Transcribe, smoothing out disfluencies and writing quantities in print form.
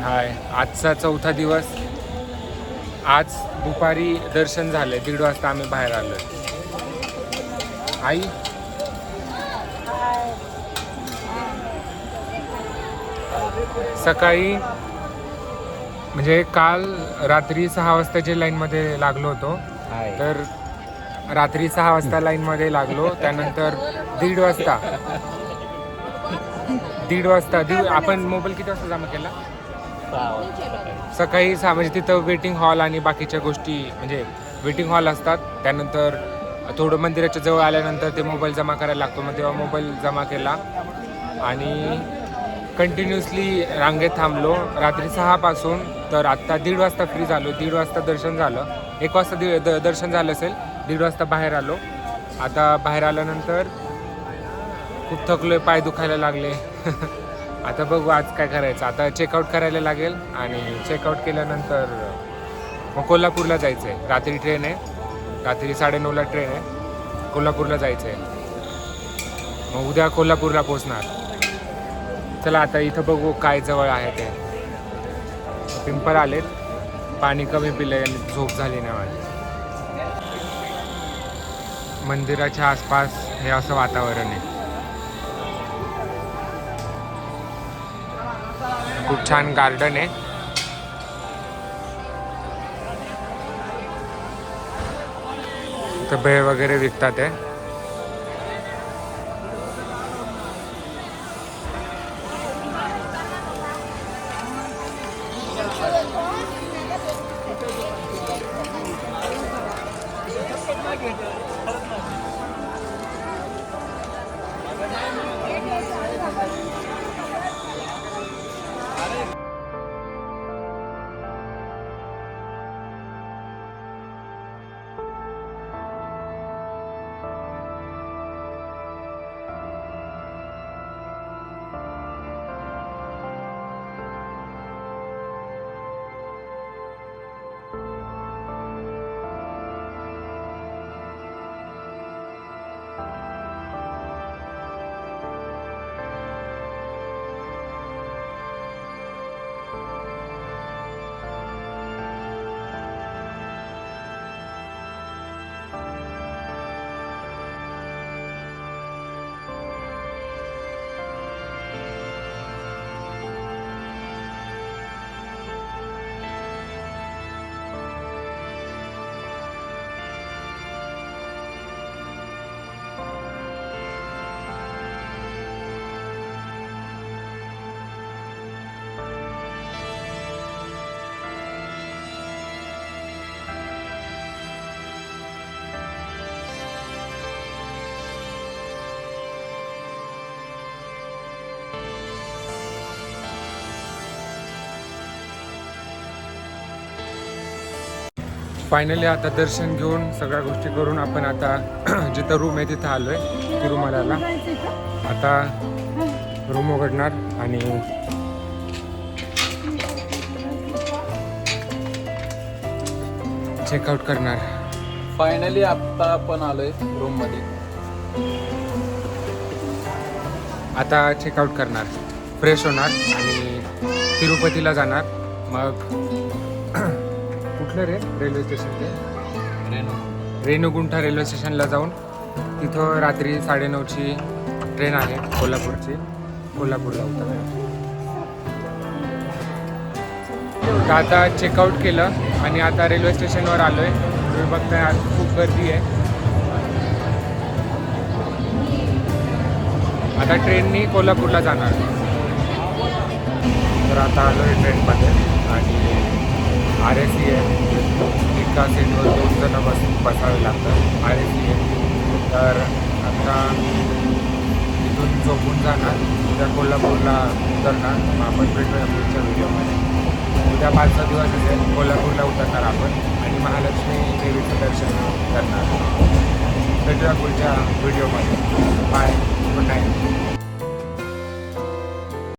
हाय, आजचा चौथा दिवस. आज दुपारी दर्शन झालं, 1:30 वाजता आम्ही बाहेर आलो. आई सकाळी म्हणजे काल रात्री 6 वाजताच्या लाईनमध्ये लागलो होतो. तर रात्री 6 वाजता लाईनमध्ये लागलो. त्यानंतर 1:30 वाजता आपण मोबाईल किती वाजता जमा केला? सकाळी 6 म्हणजे तिथं वेटिंग हॉल आणि बाकीच्या गोष्टी म्हणजे वेटिंग हॉल असतात. त्यानंतर थोडं मंदिराच्या जवळ आल्यानंतर ते मोबाईल जमा करायला लागतो. मग तेव्हा मोबाईल जमा केला आणि कंटिन्युअसली रांगेत थांबलो रात्री 6 पासून. तर आत्ता 1:30 वाजता फ्री झालो. 1:30 वाजता दर्शन झालं. 1 वाजता दर्शन झालं असेल. 1:30 वाजता बाहेर आलो. आता बाहेर आल्यानंतर खूप थकलोय, पाय दुखायला लागले. आता बघू आज काय करायचं. आता चेकआउट करायला लागेल आणि चेकआउट केल्यानंतर मग कोल्हापूरला जायचं आहे. रात्री ट्रेन आहे, रात्री 9:30ला ट्रेन आहे. कोल्हापूरला जायचं आहे. मग उद्या कोल्हापूरला पोचणार. चला आता इथं बघू काय जवळ आहे ते. पिंपल आलेत, पाणी कमी पिलं आणि झोप झाली नाही माझी. मंदिराच्या आसपास हे असं वातावरण आहे. खूप छान गार्डन आहे. इथं भेळ वगैरे विकतात आहे. फायनली आता दर्शन घेऊन सगळ्या गोष्टी करून आपण आता जिथं रूम आहे तिथं आलो आहे तिरुमलाला. आता रूम उघडणार आणि चेकआउट करणार. फायनली आत्ता आपण आलोय रूम मध्ये. आता चेकआउट करणार, फ्रेश होणार आणि तिरुपतीला जाणार. मग कुठलं रे रेल्वे स्टेशन ते? रेणुगुंठा रेल्वे स्टेशनला जाऊन तिथं रात्री 9:30ची ट्रेन आहे कोल्हापूरची. कोल्हापूरला उतरणार. तर आता चेकआउट केलं आणि आता रेल्वे स्टेशनवर आलो आहे. तुम्ही बघताय आज खूप गर्दी आहे. आता ट्रेननी कोल्हापूरला जाणार. तर आता आलो आहे ट्रेनमध्ये आणि RAC आहे. एका सीटवर 2 जण बसावे लागतात. RAC आहे. तर आता इथून झोपून जाणार. उद्या कोल्हापूरला उतरणार. मग आपण भेटूया पुढच्या व्हिडिओमध्ये. उद्या 5-6 दिवस असेल कोल्हापूरला उतरणार आपण आणि महालक्ष्मी देवीचं दर्शन करणार. भेटूया पुढच्या व्हिडिओमध्ये. Bye, good night.